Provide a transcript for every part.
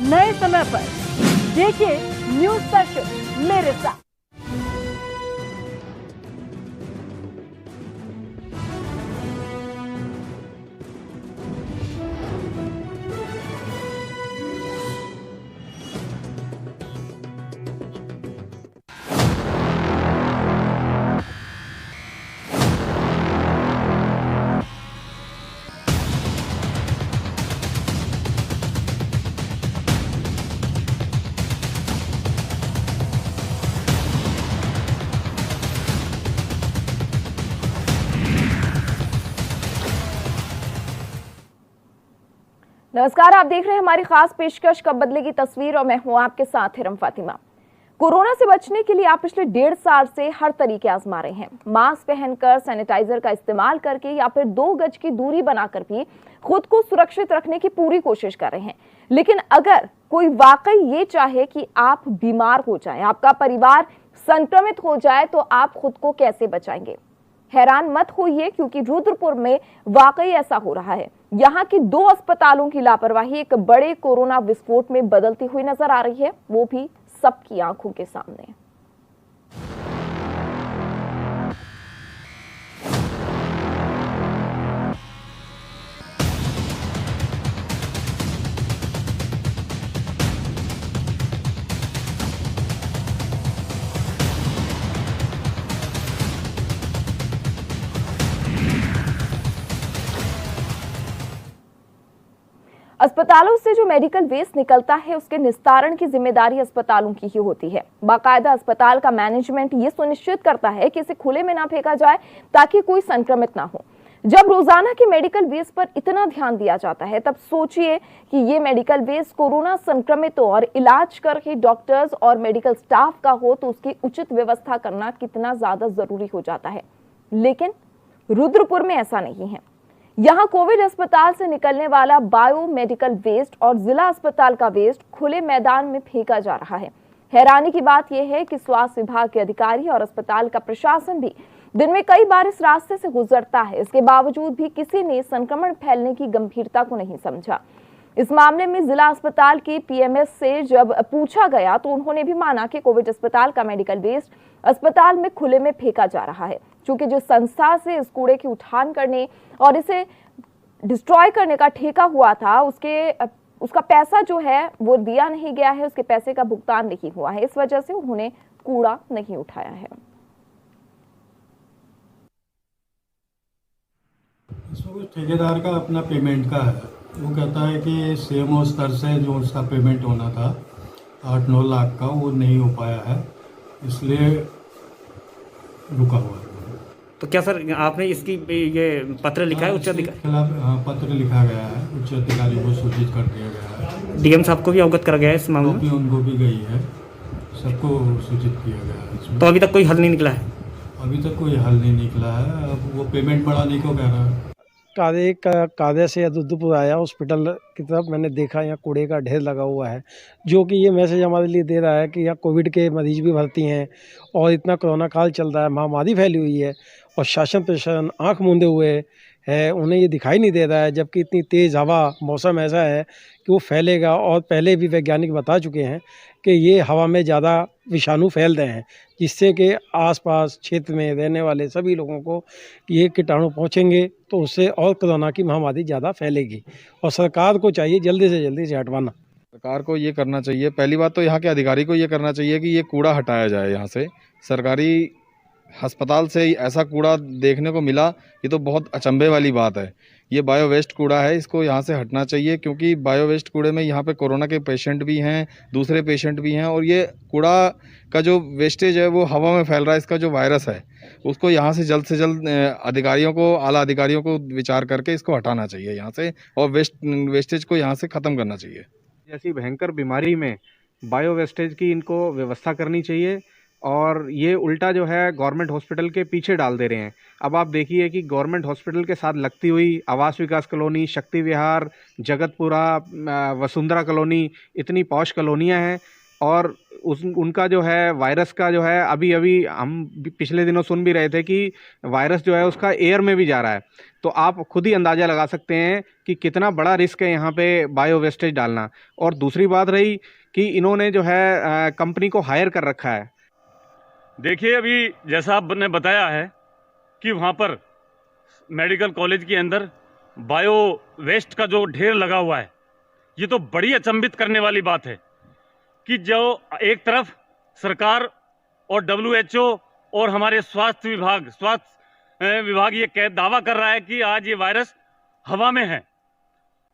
नए समय पर देखिए न्यूज सेशन मेरे साथ। नमस्कार, आप देख रहे हैं हमारी खास पेशकश कब बदलेगी तस्वीर और मैं हूं आपके साथ हिरम फातिमा। कोरोना से बचने के लिए आप पिछले 1.5 साल से हर तरीके आजमा रहे हैं। मास्क पहनकर, सैनिटाइजर का इस्तेमाल करके या फिर 2 गज की दूरी बनाकर भी खुद को सुरक्षित रखने की पूरी कोशिश कर रहे हैं। लेकिन अगर कोई वाकई ये चाहे कि आप बीमार हो जाएं, आपका परिवार संक्रमित हो जाए, तो आप खुद को कैसे बचाएंगे? हैरान मत होइए, क्योंकि रुद्रपुर में वाकई ऐसा हो रहा है। यहाँ की 2 अस्पतालों की लापरवाही एक बड़े कोरोना विस्फोट में बदलती हुई नजर आ रही है, वो भी सबकी आंखों के सामने। अस्पतालों से जो मेडिकल वेस्ट निकलता है, उसके निस्तारण की जिम्मेदारी अस्पतालों की ही होती है। बाकायदा अस्पताल का मैनेजमेंट ये सुनिश्चित करता है कि इसे खुले में ना फेंका जाए, ताकि कोई संक्रमित ना हो। जब रोजाना के मेडिकल वेस्ट पर इतना ध्यान दिया जाता है, तब सोचिए कि ये मेडिकल वेस्ट कोरोना संक्रमितों और इलाज कर रहे डॉक्टर्स और मेडिकल स्टाफ का हो, तो उसकी उचित व्यवस्था करना कितना ज्यादा जरूरी हो जाता है। लेकिन रुद्रपुर में ऐसा नहीं है। यहाँ कोविड अस्पताल से निकलने वाला बायो मेडिकल वेस्ट और जिला अस्पताल का वेस्ट खुले मैदान में फेंका जा रहा है। हैरानी की बात यह है कि स्वास्थ्य विभाग के अधिकारी और अस्पताल का प्रशासन भी दिन में कई बार इस रास्ते से गुजरता है। इसके बावजूद भी किसी ने संक्रमण फैलने की गंभीरता को नहीं समझा। इस मामले में जिला अस्पताल के पीएमएस से जब पूछा गया, तो उन्होंने भी माना कि कोविड अस्पताल का मेडिकल वेस्ट अस्पताल में खुले में फेंका जा रहा है, क्योंकि जिस संस्था से इस कूड़े की उठान करने और इसे डिस्ट्रॉय करने का ठेका हुआ था, उसका पैसा जो है वो दिया नहीं गया है, उसके पैसे का भुगतान नहीं हुआ है। इस वजह से उन्होंने कूड़ा नहीं उठाया है। इसमें कुछ ठेकेदार का अपना पेमेंट का है। वो कहता है कि सीएमओ स्तर से जो उसका पेमेंट होना था 8-9 लाख का, वो नहीं हो पाया है, इसलिए रुका हुआ है। तो क्या सर आपने इसकी ये पत्र लिखा है उच्च अधिकारी के खिलाफ? हाँ, पत्र लिखा गया है, उच्च अधिकारी को सूचित कर दिया गया है। डीएम साहब को भी अवगत करा गया है इस मामले में? उनको भी गई है, सबको सूचित किया गया है इसमें। तो अभी तक कोई हल नहीं निकला है? अभी तक कोई हल नहीं निकला है। अब वो पेमेंट बढ़ाने को कह रहा है। कादे से रुद्रपुर आया हॉस्पिटल की तरफ, मैंने देखा यहाँ कूड़े का ढेर लगा हुआ है, जो कि ये मैसेज हमारे लिए दे रहा है कि यहाँ कोविड के मरीज भी भर्ती हैं और इतना कोरोना काल चल रहा है, महामारी फैली हुई है और शासन प्रशासन आंख मूंदे हुए है, उन्हें ये दिखाई नहीं दे रहा है। जबकि इतनी तेज़ हवा, मौसम ऐसा है कि वो फैलेगा, और पहले भी वैज्ञानिक बता चुके हैं कि ये हवा में ज़्यादा विषाणु फैल रहे हैं, जिससे कि आसपास क्षेत्र में रहने वाले सभी लोगों को ये कीटाणु पहुंचेंगे, तो उससे और कोरोना की महामारी ज़्यादा फैलेगी। और सरकार को चाहिए जल्दी से जल्दी से हटवाना। सरकार को ये करना चाहिए, पहली बात तो यहाँ के अधिकारी को ये करना चाहिए कि ये कूड़ा हटाया जाए यहाँ से। सरकारी अस्पताल से ऐसा कूड़ा देखने को मिला, ये तो बहुत अचंभे वाली बात है। ये बायो वेस्ट कूड़ा है, इसको यहाँ से हटना चाहिए, क्योंकि बायो वेस्ट कूड़े में यहाँ पे कोरोना के पेशेंट भी हैं, दूसरे पेशेंट भी हैं, और ये कूड़ा का जो वेस्टेज है वो हवा में फैल रहा है। इसका जो वायरस है उसको यहाँ से जल्द अधिकारियों को, आला अधिकारियों को विचार करके इसको हटाना चाहिए यहाँ से, और वेस्टेज को यहाँ से ख़त्म करना चाहिए। जैसी भयंकर बीमारी में बायो वेस्टेज की इनको व्यवस्था करनी चाहिए, और ये उल्टा जो है गवर्नमेंट हॉस्पिटल के पीछे डाल दे रहे हैं। अब आप देखिए कि गवर्नमेंट हॉस्पिटल के साथ लगती हुई आवास विकास कॉलोनी, शक्ति विहार, जगतपुरा, वसुंधरा कॉलोनी, इतनी पॉश कॉलोनियां हैं और उनका जो है वायरस का जो है अभी हम पिछले दिनों सुन भी रहे थे कि वायरस जो है उसका एयर में भी जा रहा है। तो आप खुद ही अंदाज़ा लगा सकते हैं कि कितना बड़ा रिस्क है यहाँ पे बायो वेस्टेज डालना। और दूसरी बात रही कि इन्होंने जो है कंपनी को हायर कर रखा है। देखिए, अभी जैसा आपने बताया है कि वहाँ पर मेडिकल कॉलेज के अंदर बायो वेस्ट का जो ढेर लगा हुआ है, ये तो बड़ी अचंभित करने वाली बात है कि जो एक तरफ सरकार और WHO और हमारे स्वास्थ्य विभाग ये दावा कर रहा है कि आज ये वायरस हवा में है,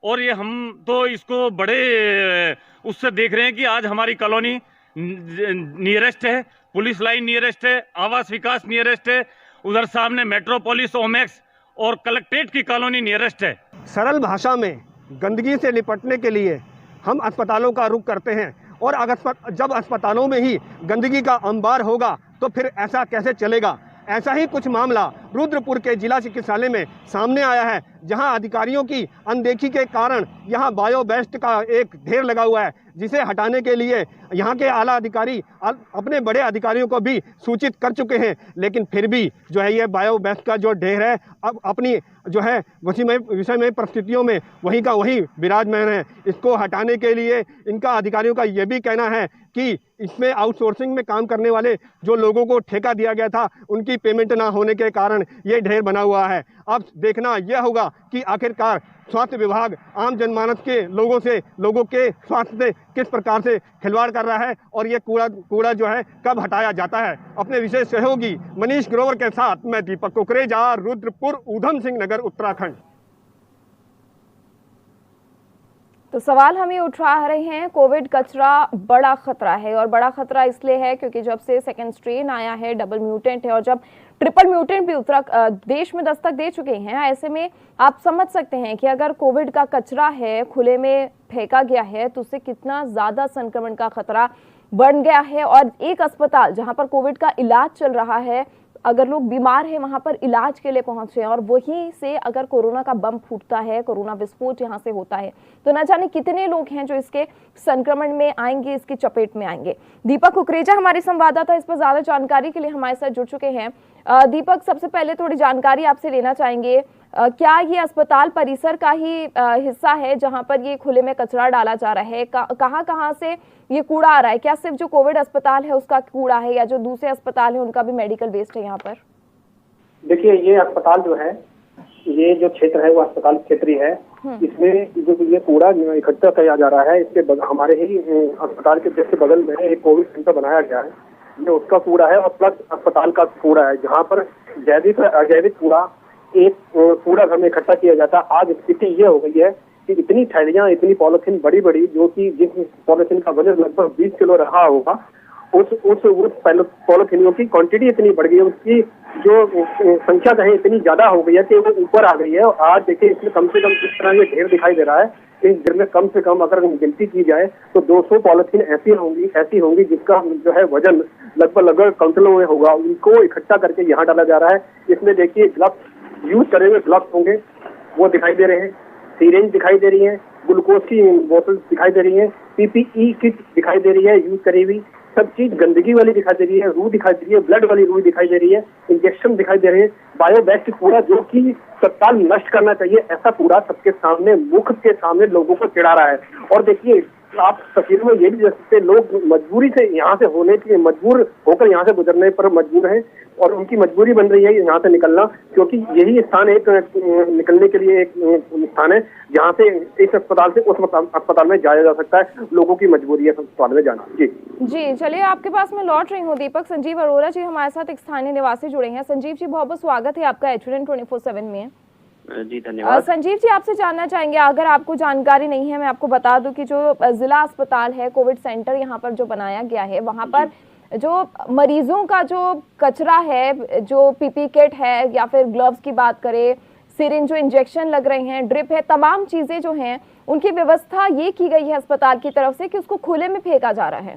और ये हम तो इसको बड़े उससे देख रहे हैं कि आज हमारी कॉलोनी नियरेस्ट है, पुलिस लाइन नियरेस्ट है, आवास विकास नियरेस्ट है, उधर सामने मेट्रोपोलिस ओमेक्स और कलेक्ट्रेट की कॉलोनी नियरेस्ट है। सरल भाषा में गंदगी से निपटने के लिए हम अस्पतालों का रुख करते हैं, और अगर जब अस्पतालों में ही गंदगी का अंबार होगा तो फिर ऐसा कैसे चलेगा। ऐसा ही कुछ मामला रुद्रपुर के जिला चिकित्सालय में सामने आया है, जहां अधिकारियों की अनदेखी के कारण यहां बायो वेस्ट का एक ढेर लगा हुआ है, जिसे हटाने के लिए यहां के आला अधिकारी अपने बड़े अधिकारियों को भी सूचित कर चुके हैं, लेकिन फिर भी जो है ये बायो वेस्ट का जो ढेर है अब अपनी जो है विषमय परिस्थितियों में वहीं का वहीं विराजमान है। इसको हटाने के लिए इनका अधिकारियों का ये भी कहना है कि इसमें आउटसोर्सिंग में काम करने वाले जो लोगों को ठेका दिया गया था उनकी पेमेंट ना होने के कारण ये ढेर बना हुआ है। अब देखना यह होगा कि आखिरकार स्वास्थ्य विभाग आम जनमानस के लोगों के स्वास्थ्य से किस प्रकार से खिलवाड़ कर रहा है, और ये कूड़ा जो है कब हटाया जाता है। अपने विशेष सहयोगी मनीष ग्रोवर के साथ मैं दीपक कुकरेजा, रुद्रपुर, ऊधम सिंह नगर, उत्तराखंड। तो सवाल हम ये उठा रहे हैं, कोविड कचरा बड़ा खतरा है, और बड़ा खतरा इसलिए है क्योंकि जब से सेकेंड स्ट्रेन आया है, डबल म्यूटेंट है, और जब ट्रिपल म्यूटेंट भी देश में दस्तक दे चुके हैं, ऐसे में आप समझ सकते हैं कि अगर कोविड का कचरा है खुले में फेंका गया है तो उससे कितना ज्यादा संक्रमण का खतरा बढ़ गया है। और एक अस्पताल जहां पर कोविड का इलाज चल रहा है, अगर लोग बीमार हैं वहां पर इलाज के लिए पहुंचे, और वहीं से अगर कोरोना का बम फूटता है, कोरोना विस्फोट यहां से होता है, तो न जाने कितने लोग हैं जो इसके संक्रमण में आएंगे, इसकी चपेट में आएंगे। दीपक कुकरेजा हमारे संवाददाता इस पर ज्यादा जानकारी के लिए हमारे साथ जुड़ चुके हैं। दीपक, सबसे पहले थोड़ी जानकारी आपसे लेना चाहेंगे, क्या ये अस्पताल परिसर का ही हिस्सा है जहां पर ये खुले में कचरा डाला जा रहा है? कहां से ये कूड़ा आ रहा है? क्या सिर्फ जो कोविड अस्पताल है उसका कूड़ा है, या जो दूसरे अस्पताल है उनका भी मेडिकल वेस्ट है यहाँ पर? देखिए, ये अस्पताल जो है, ये जो क्षेत्र है वो अस्पताल क्षेत्र ही है। इसमें जो ये कूड़ा इकट्ठा किया जा रहा है, इसके हमारे ही अस्पताल के जैसे बगल में एक कोविड सेंटर बनाया गया है, ये उसका कूड़ा है, और प्लस अस्पताल का कूड़ा है, जहाँ पर जैविक अजैविक कूड़ा एक कूड़ा घर में इकट्ठा किया जाता है। आज स्थिति ये हो गई है कि इतनी थैलियां, इतनी पॉलिथीन बड़ी बड़ी, जो कि जिस पॉलिथीन का वजन लगभग 20 किलो रहा होगा, उस पॉलिथीनों की क्वांटिटी इतनी बढ़ गई है, उसकी जो संख्या कहीं इतनी ज्यादा हो गई है कि वो ऊपर आ गई है। और आज देखिए, इसमें कम से कम इस तरह ये ढेर दिखाई दे रहा है, इस ढेर में कम से कम अगर गिनती की जाए तो 200 पॉलिथीन ऐसी होंगी जिसका जो है वजन लगभग क्विंटलों में होगा। उनको इकट्ठा करके यहाँ डाला जा रहा है। इसमें देखिए, ग्लव्स यूज करे हुए ग्लव्स होंगे वो दिखाई दे रहे हैं, सिरिंज दिखाई दे रही है, ग्लूकोज की बोतल दिखाई दे रही है, PPE किट दिखाई दे रही है यूज करी हुई, सब चीज गंदगी वाली दिखाई दे रही है, रूह दिखाई दे रही है, ब्लड वाली रूह दिखाई दे रही है, इंजेक्शन दिखाई दे रहे हैं, बायो वेस्ट कूड़ा जो कि तत्काल नष्ट करना चाहिए, ऐसा कूड़ा सबके सामने, मुख के सामने लोगों को चिढ़ा रहा है। और देखिए, आप तस्वीर में ये भी देख सकते हैं, लोग मजबूरी से यहाँ से मजबूर होकर यहाँ से गुजरने पर मजबूर हैं, और उनकी मजबूरी बन रही है यहाँ से निकलना, क्योंकि यही स्थान एक निकलने के लिए एक स्थान है जहाँ से इस अस्पताल से उस अस्पताल में जाया जा सकता है। लोगों की मजबूरी है अस्पताल में जाना। जी, चलिए, आपके पास मैं लौट रही हूँ दीपक। संजीव अरोरा जी हमारे साथ एक स्थानीय निवासी जुड़े हैं। संजीव जी, बहुत बहुत स्वागत है आपका HUN 24/7 में। जी धन्यवाद। संजीव जी, आपसे जानना चाहेंगे, अगर आपको जानकारी नहीं है, मैं आपको बता दूं कि जो जिला अस्पताल है, कोविड सेंटर यहाँ पर जो बनाया गया है, वहाँ पर जो मरीजों का जो कचरा है, जो PPE किट है, या फिर ग्लव्स की बात करें, सिरिंज, जो इंजेक्शन लग रहे हैं, ड्रिप है, तमाम चीजें जो हैं उनकी व्यवस्था ये की गई है अस्पताल की तरफ से कि उसको खुले में फेंका जा रहा है।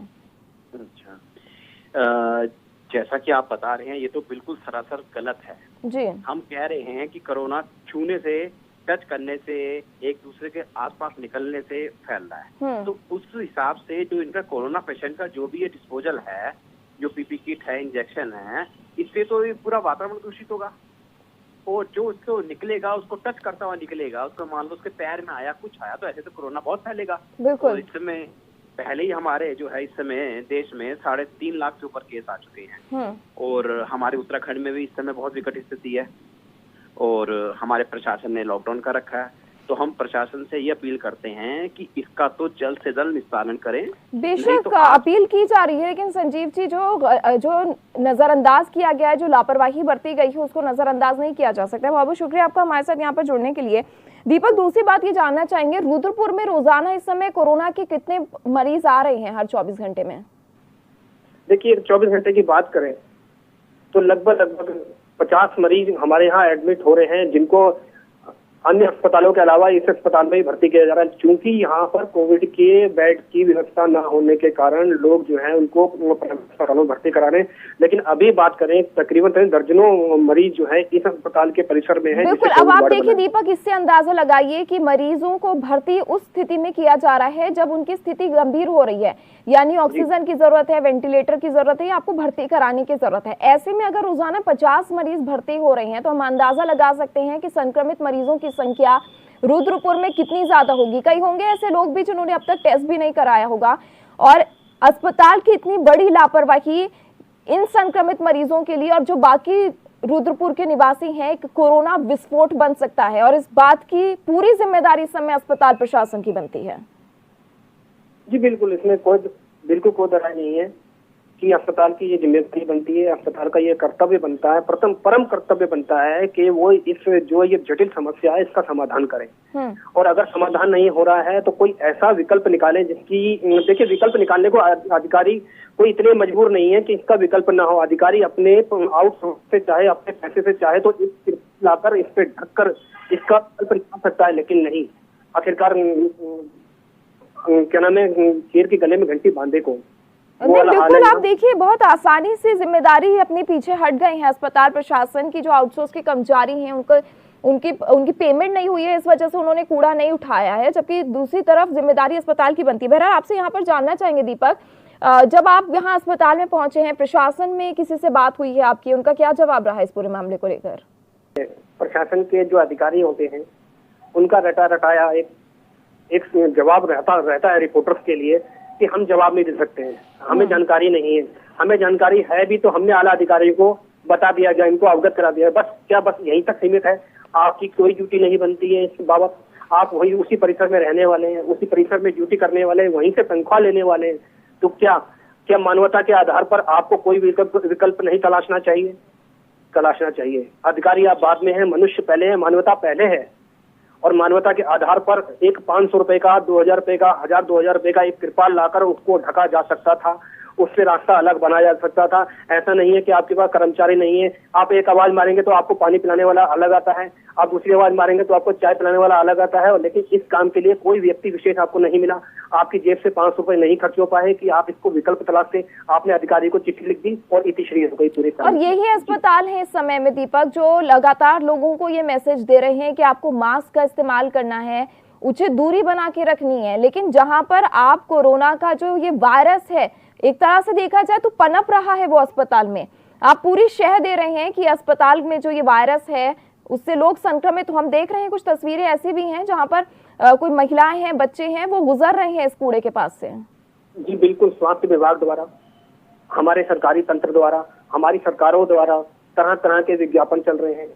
अच्छा, जैसा कि आप बता रहे हैं, ये तो बिल्कुल सरासर गलत है। जी, हम कह रहे हैं कि कोरोना छूने से टच करने से, एक दूसरे के आसपास निकलने से फैल रहा है। तो उस हिसाब से जो इनका कोरोना पेशेंट का जो भी ये डिस्पोजल है, जो पीपी किट है, इंजेक्शन है, इससे तो ये पूरा वातावरण दूषित होगा। और जो उसको निकलेगा, उसको टच करता हुआ निकलेगा, उसको मान लो उसके पैर में आया, कुछ आया, तो ऐसे तो कोरोना बहुत फैलेगा। बिल्कुल। इस समय पहले ही हमारे जो है इस समय देश में 3.5 लाख से ऊपर केस आ चुके हैं और हमारे उत्तराखंड में भी इस समय बहुत विकट स्थिति है और हमारे प्रशासन ने लॉकडाउन का रखा है। तो हम प्रशासन से ये अपील करते हैं कि इसका तो जल्द से जल्द निस्तारण करें। बेशक अपील की जा रही है, लेकिन संजीव जी जो नजरअंदाज किया गया है, जो लापरवाही बरती गई है, उसको नजरअंदाज नहीं किया जा सकता। बहुत बहुत शुक्रिया आपका हमारे साथ यहाँ पर जुड़ने के लिए। दीपक, दूसरी बात ये जानना चाहेंगे, रुद्रपुर में रोजाना इस समय कोरोना के कितने मरीज आ रहे हैं हर 24 घंटे में? देखिए 24 घंटे की बात करें तो लगभग 50 मरीज हमारे यहाँ एडमिट हो रहे हैं, जिनको अन्य अस्पतालों के अलावा इस अस्पताल में ही भर्ती किया जा रहा है। चूंकि यहाँ पर कोविड के बेड की व्यवस्था न होने के कारण लोग जो है उनको अस्पतालों में भर्ती करा रहे हैं। लेकिन अभी बात करें तकरीबन दर्जनों मरीज जो है इस अस्पताल के परिसर में है। बिल्कुल। अब आप देखिए दीपक, इससे अंदाजा लगाइए कि मरीजों को भर्ती उस स्थिति में किया जा रहा है जब उनकी स्थिति गंभीर हो रही है, यानी ऑक्सीजन की जरूरत है, वेंटिलेटर की जरूरत है, या आपको भर्ती कराने की जरूरत है। ऐसे में अगर रोजाना 50 मरीज भर्ती हो रहे हैं तो हम अंदाजा लगा सकते हैं कि संक्रमित मरीजों की संख्या रुद्रपुर में कितनी ज्यादा होगी। कई होंगे ऐसे लोग भी जिन्होंने अब तक टेस्ट भी नहीं कराया होगा, और अस्पताल की इतनी बड़ी लापरवाही इन संक्रमित मरीजों के लिए और जो बाकी रुद्रपुर के निवासी हैं एक कोरोना विस्फोट बन सकता है, और इस बात की पूरी जिम्मेदारी इस समय अस्पताल प्रशासन की बनती है। जी बिल्कुल, इसमें बिल्कुल कोई दरार नहीं है कि अस्पताल की ये जिम्मेदारी बनती है, अस्पताल का ये कर्तव्य बनता है, परम कर्तव्य बनता है कि वो इस जो ये जटिल समस्या है इसका समाधान करें। और अगर समाधान नहीं हो रहा है तो कोई ऐसा विकल्प निकालें जिसकी, देखिए विकल्प निकालने को अधिकारी कोई इतने मजबूर नहीं है कि इसका विकल्प ना हो। अधिकारी अपने आउटसोर्स से चाहे अपने पैसे से चाहे तो इस लाकर इस पे ढककर इसका विकल्प निकाल सकता है, लेकिन नहीं, आखिरकार क्या नाम है, शेर के गले में घंटी बांधे को। बिल्कुल, आप देखिए बहुत आसानी से जिम्मेदारी अपने पीछे हट गए हैं अस्पताल प्रशासन की। जो आउटसोर्स के कर्मचारी हैं उनकी पेमेंट नहीं हुई है, इस वजह से उन्होंने कूड़ा नहीं उठाया है, जबकि दूसरी तरफ जिम्मेदारी अस्पताल की बनती है। बहरहाल आपसे यहाँ पर जानना चाहेंगे दीपक, जब आप यहाँ अस्पताल में पहुंचे हैं, प्रशासन में किसी से बात हुई है आपकी, उनका क्या जवाब रहा है इस पूरे मामले को लेकर? प्रशासन के जो अधिकारी होते हैं उनका रटा रटाया एक जवाब रहता है रिपोर्टर्स के लिए कि हम जवाब नहीं दे सकते हैं, हमें जानकारी नहीं है। हमें जानकारी है भी तो हमने आला अधिकारी को बता दिया गया, इनको अवगत करा दिया, बस यहीं तक सीमित है। आपकी कोई ड्यूटी नहीं बनती है इस बाबत। आप वही उसी परिसर में रहने वाले हैं, उसी परिसर में ड्यूटी करने वाले हैं, वहीं से तनख्वाह लेने वाले हैं। तो क्या मानवता के आधार पर आपको कोई विकल्प नहीं तलाशना चाहिए? अधिकारी आप बाद में हैं, मनुष्य पहले है, मानवता पहले है। और मानवता के आधार पर एक 500 रुपए का, 2000 रुपए का, 1000-2000 रुपए का एक तिरपाल लाकर उसको ढका जा सकता था, उससे रास्ता अलग बनाया जा सकता था। ऐसा नहीं है कि आपके पास कर्मचारी नहीं है, आप एक आवाज मारेंगे तो आपको पानी पिलाने वाला अलग आता है, आप दूसरी आवाज मारेंगे तो आपको चाय पिलाने वाला अलग आता है। लेकिन इस काम के लिए कोई व्यक्ति विशेष आपको नहीं मिला, आपकी जेब से 500 रुपए नहीं खर्च हो पाए कि आप इसको विकल्प तलाशते। आपने अधिकारी को चिट्ठी लिख दी और इतिश्री हो गई पूरे काम। और यही अस्पताल है इस समय में दीपक जो लगातार लोगों को ये मैसेज दे रहे हैं कि आपको मास्क का इस्तेमाल करना है, उचित दूरी बना के रखनी है, लेकिन जहां पर आप कोरोना का जो ये वायरस है एक तरह से देखा जाए तो पनप रहा है वो अस्पताल में, आप पूरी शह दे रहे हैं कि अस्पताल में जो ये वायरस है उससे लोग संक्रमित। हम देख रहे हैं कुछ तस्वीरें ऐसी भी हैं जहां पर कोई महिलाएं हैं, बच्चे हैं, वो गुजर रहे हैं इस कूड़े के पास से। जी बिल्कुल, स्वास्थ्य विभाग द्वारा, हमारे सरकारी तंत्र द्वारा, हमारी सरकारों द्वारा तरह तरह के विज्ञापन चल रहे हैं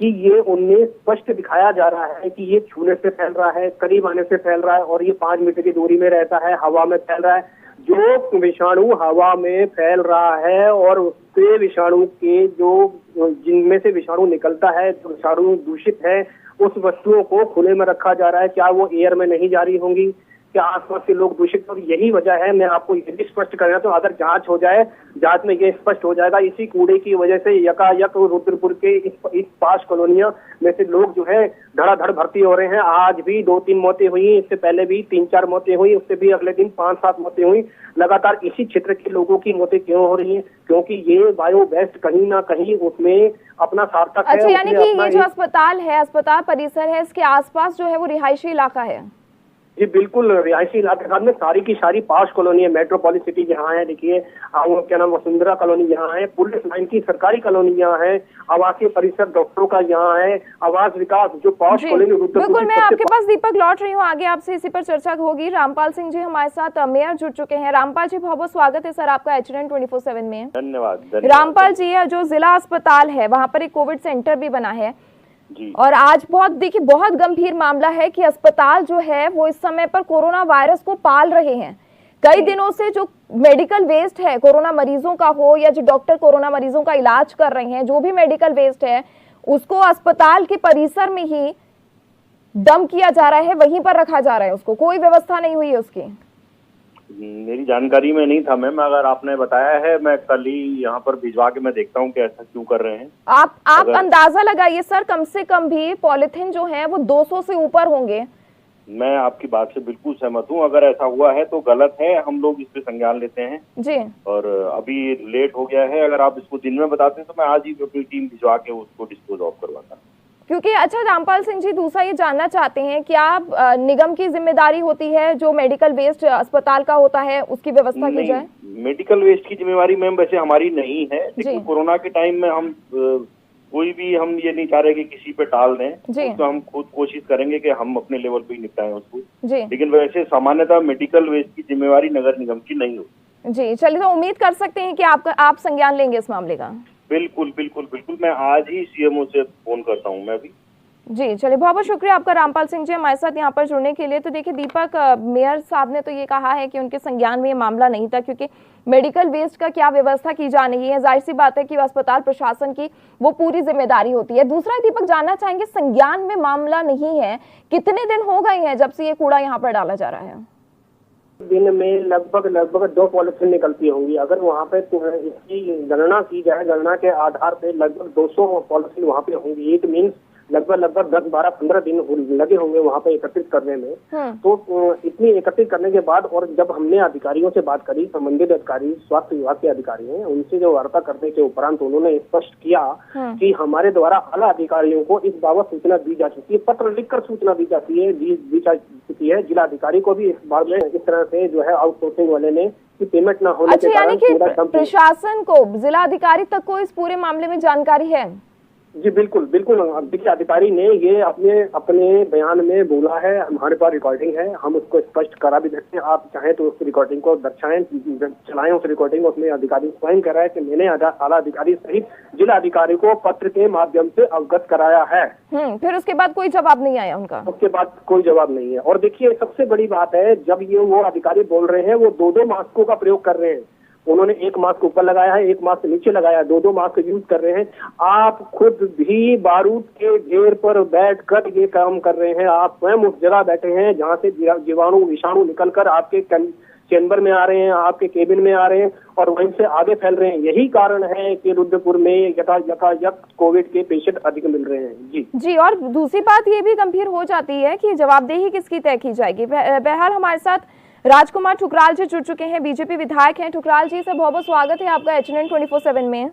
कि ये उनमें स्पष्ट दिखाया जा रहा है कि ये छूने से फैल रहा है, करीब आने से फैल रहा है, और ये 5 मीटर की दूरी में रहता है, हवा में फैल रहा है। जो विषाणु हवा में फैल रहा है और उससे विषाणु के जिनमें से विषाणु निकलता है, जो विषाणु दूषित है, उस वस्तुओं को खुले में रखा जा रहा है। क्या वो एयर में नहीं जारी होंगी? के आसपास के लोग दूषित, और यही वजह है। मैं आपको ये भी स्पष्ट कर रहा हूं, तो अगर जांच हो जाए, जांच में ये स्पष्ट हो जाएगा, इसी कूड़े की वजह से यकायक रुद्रपुर के इस 5 कॉलोनियों में से लोग जो है धड़ाधड़ भर्ती हो रहे हैं। आज भी 2-3 मौतें हुई, इससे पहले भी 3-4 मौतें हुई, उससे भी अगले दिन 5-7 मौतें हुई। लगातार इसी क्षेत्र के लोगों की मौतें क्यों हो रही हैं? क्योंकि ये बायो वेस्ट कहीं ना कहीं उसमें अपना सार्थक है। अच्छा, यानी कि ये जो अस्पताल है, अस्पताल परिसर है, इसके आसपास जो है वो रिहायशी इलाका है? जी बिल्कुल, रिहायशी इलाके साथ में सारी की सारी 5 कॉलोनी है। मेट्रोपॉलिस सिटी यहाँ है, देखिए क्या नाम, वसुंधरा कॉलोनी यहाँ है, पुलिस लाइन की सरकारी कॉलोनी यहाँ है, आवासीय परिसर डॉक्टरों का यहाँ है, आवास विकास जो 5 कॉलोनी। बिल्कुल, मैं आपके पास दीपक लौट रही हूँ, आगे आपसे इसी पर चर्चा होगी। रामपाल सिंह जी हमारे साथ मेयर जुड़ चुके हैं। रामपाल जी, बहुत बहुत स्वागत है सर आपका HNN 24/7 में। धन्यवाद। रामपाल जी, जो जिला अस्पताल है वहाँ पर एक कोविड सेंटर भी बना है जी। और आज बहुत गंभीर मामला है कि अस्पताल जो है वो इस समय पर कोरोना वायरस को पाल रहे हैं। कई दिनों से जो मेडिकल वेस्ट है कोरोना मरीजों का हो, या जो डॉक्टर कोरोना मरीजों का इलाज कर रहे हैं, जो भी मेडिकल वेस्ट है उसको अस्पताल के परिसर में ही डंप किया जा रहा है, वहीं पर रखा जा रहा है, उसको कोई व्यवस्था नहीं हुई है उसकी। मेरी जानकारी में नहीं था मैम, अगर आपने बताया है मैं कल ही यहाँ पर भिजवा के मैं देखता हूँ कि ऐसा क्यों कर रहे हैं। आप अंदाजा लगाइए सर, कम से कम भी पॉलिथीन जो है वो 200 से ऊपर होंगे। मैं आपकी बात से बिल्कुल सहमत हूँ, अगर ऐसा हुआ है तो गलत है, हम लोग इस पे संज्ञान लेते हैं जी। और अभी लेट हो गया है, अगर आप इसको दिन में बताते हैं तो मैं आज ही अपनी टीम भिजवा के उसको डिस्पोज ऑफ करवाता। क्योंकि अच्छा रामपाल सिंह जी, दूसरा ये जानना चाहते हैं क्या निगम की जिम्मेदारी होती है जो मेडिकल वेस्ट अस्पताल का होता है उसकी व्यवस्था की जाए? मेडिकल वेस्ट की जिम्मेवारी मैम वैसे हमारी नहीं है, लेकिन कोरोना के टाइम में हम कोई भी हम ये नहीं चाह रहे कि किसी पे टाल दें, तो हम खुद कोशिश करेंगे कि हम अपने लेवल पे ही निपटाएं उसको। लेकिन वैसे सामान्यतः मेडिकल वेस्ट की जिम्मेवारी नगर निगम की नहीं होती। जी चलिए, तो उम्मीद कर सकते हैं कि आप संज्ञान लेंगे इस मामले का? बिल्कुल बिल्कुल बिल्कुल, मैं आज ही CMO से फोन करता हूँ मैं भी। जी चलिए, बहुत बहुत शुक्रिया आपका रामपाल सिंह जी हमारे साथ यहाँ पर जुड़ने के लिए। तो देखिए दीपक, मेयर साहब ने तो ये कहा है कि उनके संज्ञान में ये मामला नहीं था, क्योंकि मेडिकल वेस्ट का क्या व्यवस्था की जा रही है, जाहिर सी बात है कि अस्पताल प्रशासन की वो पूरी जिम्मेदारी होती है। दूसरा दीपक, जानना चाहेंगे संज्ञान में मामला नहीं है, कितने दिन हो गए हैं जब से ये कूड़ा यहाँ पर डाला जा रहा है? दिन में लगभग 2 पॉलिथीन निकलती होंगी। अगर वहाँ पे इसकी गणना की जाए, गणना के आधार पे लगभग 200 पॉलिथीन वहाँ पे होंगी। इट मीन्स लगभग 10, 12, 15 दिन लगे होंगे वहाँ पे एकत्रित करने में। तो इतनी एकत्रित करने के बाद, और जब हमने अधिकारियों से बात करी, संबंधित अधिकारी स्वास्थ्य विभाग के अधिकारी हैं, उनसे जो वार्ता करने के उपरांत उन्होंने स्पष्ट किया कि हमारे द्वारा आला अधिकारियों को इस बाबत सूचना दी जा चुकी है, पत्र लिखकर सूचना दी जाती है, दी जा चुकी है। जिला अधिकारी को भी इस बारे में इस तरह से जो है आउटसोर्सिंग वाले ने कि पेमेंट न होने के कारण प्रशासन को, जिला अधिकारी तक को इस पूरे मामले में जानकारी है? जी बिल्कुल बिल्कुल, देखिए अधिकारी ने ये अपने बयान में बोला है, हमारे पास रिकॉर्डिंग है, हम उसको स्पष्ट करा भी देते हैं। आप चाहें तो उस रिकॉर्डिंग को दर्शाएं, चलाएं उस रिकॉर्डिंग को। उसमें अधिकारी स्वयं कह रहा है कि मैंने आला अधिकारी सहित जिला अधिकारी को पत्र के माध्यम से अवगत कराया है। फिर उसके बाद कोई जवाब नहीं आया उनका? उसके बाद कोई जवाब नहीं है। और देखिए सबसे बड़ी बात है, जब ये वो अधिकारी बोल रहे हैं, वो 2-2 मास्कों का प्रयोग कर रहे हैं। उन्होंने एक मास्क ऊपर लगाया है, एक मास्क नीचे लगाया है, 2-2 मास्क यूज कर रहे हैं। आप खुद भी बारूद के ढेर पर बैठकर ये काम कर रहे हैं। आप स्वयं उस जगह बैठे हैं जहां से जीवाणु विषाणु निकलकर आपके चैम्बर में आ रहे हैं, आपके केबिन में आ रहे हैं और वहीं से आगे फैल रहे हैं। यही कारण है कि रुद्रपुर में यथायथ कोविड के पेशेंट अधिक मिल रहे हैं। जी, और दूसरी बात ये भी गंभीर हो जाती है कि जवाबदेही किसकी तय की जाएगी। बहरहाल हमारे साथ राजकुमार ठुकराल जी जुड़ चुके हैं, बीजेपी विधायक हैं। ठुकराल जी से बहुत बहुत स्वागत है आपका HNN 24/7 में।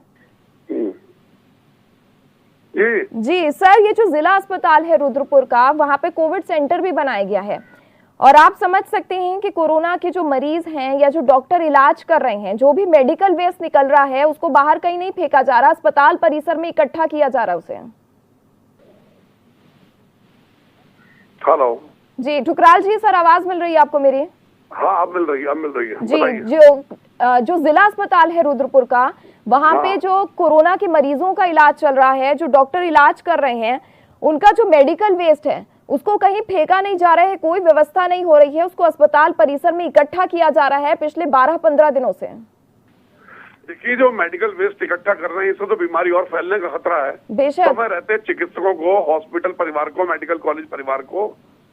जी सर, ये जो जिला अस्पताल है रुद्रपुर का, वहाँ पे कोविड सेंटर भी बनाया गया है और आप समझ सकते हैं कि कोरोना के जो मरीज हैं या जो डॉक्टर इलाज कर रहे हैं, जो भी मेडिकल वेस्ट निकल रहा है उसको बाहर कहीं नहीं फेंका जा रहा, अस्पताल परिसर में इकट्ठा किया जा रहा है उसे। हेलो जी ठुकराल जी, सर आवाज मिल रही है आपको मेरी? हाँ अब मिल रही है। जी, जो जिला अस्पताल है रुद्रपुर का, वहाँ पे जो कोरोना के मरीजों का इलाज चल रहा है, जो डॉक्टर इलाज कर रहे हैं, उनका जो मेडिकल वेस्ट है उसको कहीं फेंका नहीं जा रहा है, कोई व्यवस्था नहीं हो रही है, उसको अस्पताल परिसर में इकट्ठा किया जा रहा है पिछले 12-15 दिनों से। देखिए, जो मेडिकल वेस्ट इकट्ठा कर रहे हैं इससे तो बीमारी और फैलने का खतरा है। बेशक समय रहते चिकित्सकों को, हॉस्पिटल परिवार को, मेडिकल कॉलेज परिवार को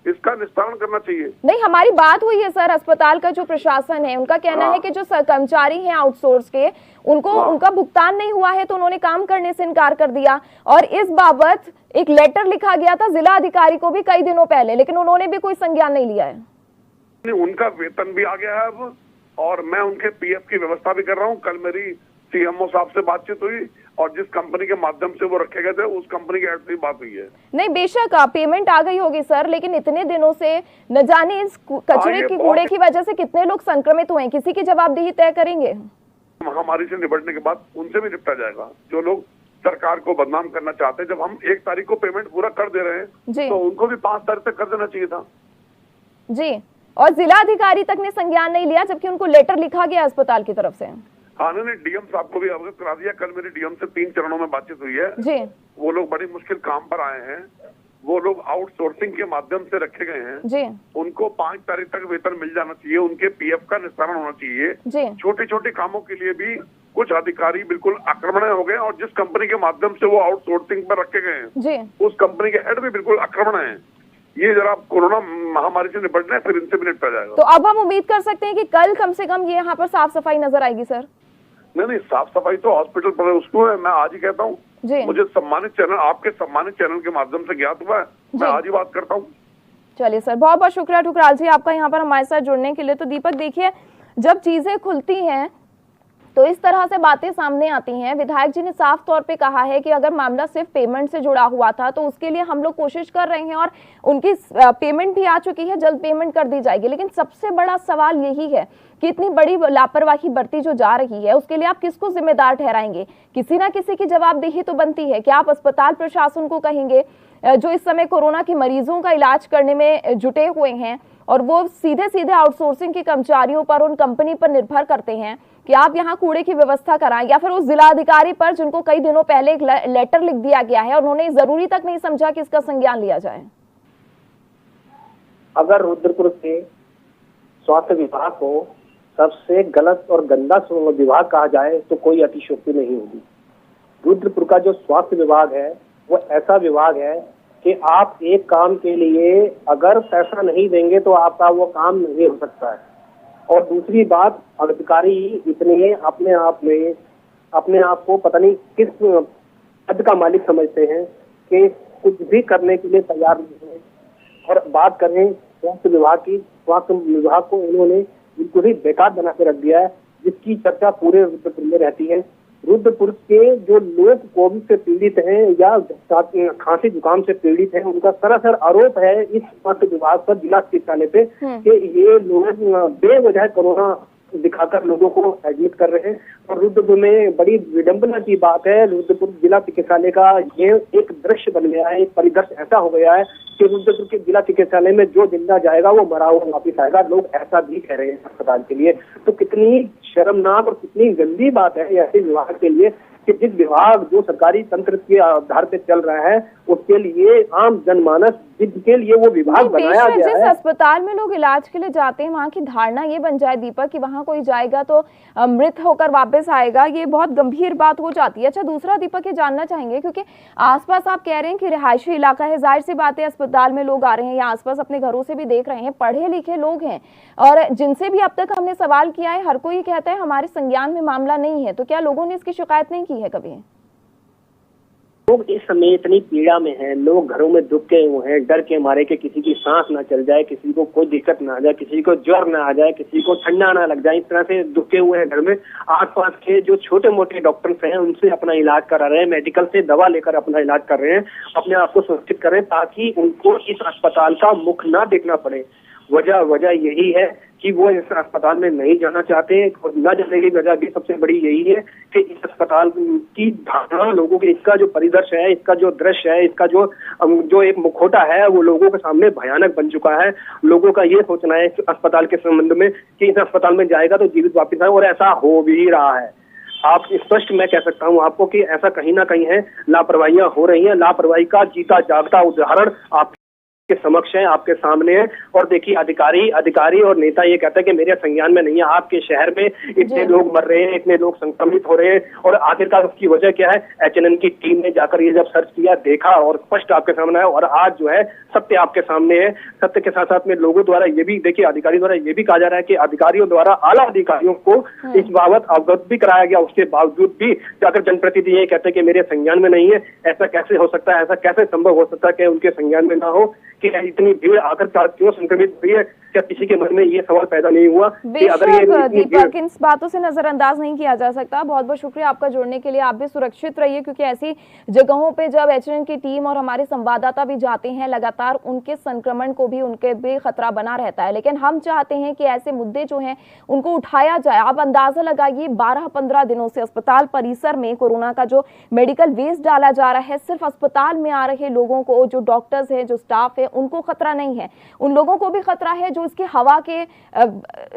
इसका निस्तारण करना चाहिए। नहीं, हमारी बात हुई है सर, अस्पताल का जो प्रशासन है उनका कहना है कि जो कर्मचारी हैं आउटसोर्स के उनको उनका भुगतान नहीं हुआ है तो उन्होंने काम करने से इनकार कर दिया, और इस बाबत एक लेटर लिखा गया था जिला अधिकारी को भी कई दिनों पहले, लेकिन उन्होंने भी कोई संज्ञान नहीं लिया है। उनका वेतन भी आ गया है अब, और मैं उनके पीएफ की व्यवस्था भी कर रहा हूँ। कल मेरी सीएमओ साहब से बातचीत हुई और जिस कंपनी के माध्यम से वो रखे गए थे उस कंपनी के हेड से बात हुई है। नहीं, बेशक पेमेंट आ गई होगी सर, लेकिन इतने दिनों से न जाने इस कचरे की कूड़े की वजह से कितने लोग संक्रमित हुए हैं, किसी की जवाबदेही तय करेंगे। महामारी से निपटने के बाद उनसे भी निपटा जाएगा जो लोग सरकार को बदनाम करना चाहते हैं। जब हम 1 तारीख को पेमेंट पूरा कर दे रहे हैं तो उनको भी 5 तारीख तक कर देना चाहिए था जी, और जिला अधिकारी तक ने संज्ञान नहीं लिया जबकि उनको लेटर लिखा गया अस्पताल की तरफ से। हाँ, ने डीएम साहब को भी अवगत करा दिया। कल मेरी डीएम से 3 चरणों में बातचीत हुई है जी। वो लोग बड़ी मुश्किल काम पर आए हैं, वो लोग आउटसोर्सिंग के माध्यम से रखे गए हैं जी। उनको 5 तारीख तक वेतन मिल जाना चाहिए, उनके पीएफ का निस्तारण होना चाहिए। छोटे छोटे कामों के लिए भी कुछ अधिकारी बिल्कुल आक्रमण हो गए, और जिस कंपनी के माध्यम से वो आउटसोर्सिंग पर रखे गए हैं उस कंपनी के हेड भी बिल्कुल आक्रमण है। ये जरा कोरोना महामारी से निपटना है, फिर इनसे भी निपटा जाएगा। तो अब हम उम्मीद कर सकते हैं कि कल कम से कम ये यहाँ पर साफ सफाई नजर आएगी सर? नहीं, साफ सफाई तो हॉस्पिटल पर उसको है। मैं आज ही कहता हूँ, मुझे सम्मानित चैनल, आपके सम्मानित चैनल के माध्यम से ज्ञात हुआ है, मैं आज ही बात करता हूँ। चलिए सर, बहुत बहुत शुक्रिया ठुकराल जी आपका यहाँ पर हमारे साथ जुड़ने के लिए। तो दीपक देखिए, जब चीजें खुलती हैं तो इस तरह से बातें सामने आती हैं। विधायक जी ने साफ तौर पे कहा है कि अगर मामला सिर्फ पेमेंट से जुड़ा हुआ था तो उसके लिए हम लोग कोशिश कर रहे हैं और उनकी पेमेंट भी आ चुकी है, जल्द पेमेंट कर दी जाएगी। लेकिन सबसे बड़ा सवाल यही है कि इतनी बड़ी लापरवाही बरती जो जा रही है उसके लिए आप किसको जिम्मेदार ठहराएंगे? किसी ना किसी की जवाबदेही तो बनती है। क्या आप अस्पताल प्रशासन को कहेंगे जो इस समय कोरोना के मरीजों का इलाज करने में जुटे हुए हैं और वो सीधे सीधे आउटसोर्सिंग के कर्मचारियों पर, उन कंपनी पर निर्भर करते हैं कि आप यहाँ कूड़े की व्यवस्था कराएं, या फिर उस जिला अधिकारी पर जिनको कई दिनों पहले एक लेटर लिख दिया गया है और उन्होंने जरूरी तक नहीं समझा कि इसका संज्ञान लिया जाए? अगर रुद्रपुर के स्वास्थ्य विभाग को सबसे गलत और गंदा विभाग कहा जाए तो कोई अतिशयोक्ति नहीं होगी। रुद्रपुर का जो स्वास्थ्य विभाग है वो ऐसा विभाग है कि आप एक काम के लिए अगर पैसा नहीं देंगे तो आपका वो काम नहीं हो सकता है। और दूसरी बात, अधिकारी इतने अपने आप को पता नहीं किस पद का मालिक समझते हैं कि कुछ भी करने के लिए तैयार नहीं है। और बात करें स्वास्थ्य विभाग की, स्वास्थ्य विभाग को इन्होंने बिल्कुल ही बेकार बना के रख दिया है, जिसकी चर्चा पूरे रुद्रपुर में रहती है। रुद्रपुर के जो लोग कोविड से पीड़ित हैं या खांसी जुकाम से पीड़ित हैं, उनका सरासर आरोप है इस स्वास्थ्य विभाग पर, जिला चिकित्सालय पे, कि ये लोग बेवजह कोरोना दिखाकर लोगों को एडमिट कर रहे हैं। और रुद्रपुर में बड़ी विडंबना की बात है, रुद्रपुर जिला चिकित्सालय का ये एक दृश्य बन गया है, एक परिदृश्य ऐसा हो गया है कि रुद्रपुर के जिला चिकित्सालय में जो जिंदा जाएगा वो मरा हुआ वापिस आएगा। लोग ऐसा भी कह रहे हैं अस्पताल के लिए। तो कितनी शर्मनाक और कितनी गंदी बात है ऐसे विभाग के लिए कि जिस विभाग जो सरकारी तंत्र के आधार पे चल रहा है उसके लिए आम जनमानस जिसके लिए वो विभाग बनाया गया है। जिस अस्पताल में लोग इलाज के लिए जाते हैं वहाँ की धारणा ये बन जाए दीपक कि वहाँ कोई जाएगा तो मृत होकर वापस आएगा, ये बहुत गंभीर बात हो जाती है। अच्छा, दूसरा दीपक ये जानना चाहेंगे क्योंकि आसपास आप कह रहे हैं कि रिहायशी इलाका है, जाहिर सी बात है अस्पताल में लोग आ रहे हैं या आसपास अपने घरों से भी देख रहे हैं, पढ़े लिखे लोग हैं और जिनसे भी अब तक हमने सवाल किया है हर कोई कहता है हमारे संज्ञान में मामला नहीं है। तो क्या लोगों ने इसकी शिकायत नहीं की है कभी? लोग इस समय इतनी पीड़ा में हैं, लोग घरों में दुखे हुए हैं, डर के मारे कि किसी की सांस ना चल जाए, किसी को कोई दिक्कत ना आ जाए, किसी को ज्वर ना आ जाए, किसी को ठंडा ना लग जाए, इस तरह से दुखे हुए हैं घर में। आसपास के जो छोटे मोटे डॉक्टर्स हैं उनसे अपना इलाज करा रहे हैं, मेडिकल से दवा लेकर अपना इलाज कर रहे हैं, अपने आप को सुरक्षित कर रहे हैं ताकि उनको इस अस्पताल का मुख ना देखना पड़े। वजह यही है कि वो इस अस्पताल में नहीं जाना चाहते और न जाने की वजह भी सबसे बड़ी यही है कि इस अस्पताल की धारणा लोगों के, इसका जो परिदृश्य है, इसका जो दृश्य है, इसका जो एक मुखौटा है वो लोगों के सामने भयानक बन चुका है। लोगों का ये सोचना है इस अस्पताल के संबंध में कि इस अस्पताल में जाएगा तो जीवित वापस आए, और ऐसा हो भी रहा है। आप स्पष्ट मैं कह सकता हूँ आपको कि ऐसा कहीं ना कहीं है, लापरवाहियां हो रही हैं। लापरवाही का जीता जागता उदाहरण आप के समक्ष है, आपके सामने है। और देखिए अधिकारी और नेता ये कहता है कि मेरे संज्ञान में नहीं है, आपके शहर में इतने लोग मर रहे हैं, इतने लोग संक्रमित हो रहे हैं, और आखिरकार उसकी वजह क्या है? एचएनएन की टीम ने जाकर ये जब सर्च किया, देखा और स्पष्ट आपके सामने है। और आज जो है सत्य आपके सामने है। सत्य के साथ साथ में लोगों द्वारा ये भी देखिए, अधिकारी द्वारा ये भी कहा जा रहा है कि अधिकारियों द्वारा आला अधिकारियों को इस बाबत अवगत भी कराया गया, उसके बावजूद भी जाकर जनप्रतिनिधि ये कहते हैं कि मेरे संज्ञान में नहीं है। ऐसा कैसे हो सकता है? ऐसा कैसे संभव हो सकता है कि उनके संज्ञान में ना हो कि इतनी भीड़ आकर क्यों संक्रमित हुई है? क्या किसी के मन में ये सवाल पैदा नहीं हुआ कि अगर ये दीपक, इन बातों से नजरअंदाज नहीं किया जा सकता। बहुत बहुत शुक्रिया आपका जुड़ने के लिए। आप भी सुरक्षित रहिए, क्योंकि ऐसी जगहों पे जब एचएनएन की टीम और हमारे संवाददाता भी जाते हैं, लगातार उनके संक्रमण को भी उनके भी खतरा बना रहता है। लेकिन हम चाहते हैं कि ऐसे मुद्दे जो हैं उनको उठाया जाए। आप अंदाजा लगाइए, 12-15 दिनों से अस्पताल परिसर में कोरोना का जो मेडिकल वेस्ट डाला जा रहा है, सिर्फ अस्पताल में आ रहे लोगों को, जो डॉक्टर्स हैं, जो स्टाफ है, उनको खतरा नहीं है, उन लोगों को भी खतरा है जो इसके हवा के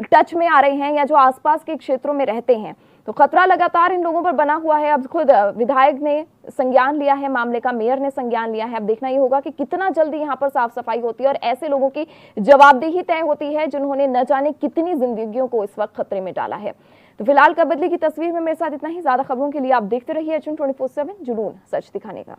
टच में आ रहे हैं या जो आसपास के क्षेत्रों में रहते हैं। तो खतरा लगातार इन लोगों पर बना हुआ है। अब खुद विधायक ने संज्ञान लिया है मामले का, मेयर ने संज्ञान लिया है। अब देखना ये होगा कि कितना जल्दी यहाँ पर साफ सफाई होती है और ऐसे लोगों की जवाबदेही तय होती है जिन्होंने न जाने कितनी जिंदगियों को इस वक्त खतरे में डाला है। तो फिलहाल कबड्डी की तस्वीर में मेरे साथ इतना ही। ज्यादा खबरों के लिए आप देखते रहिए अर्जुन 24/7, जुनून सच दिखाने का।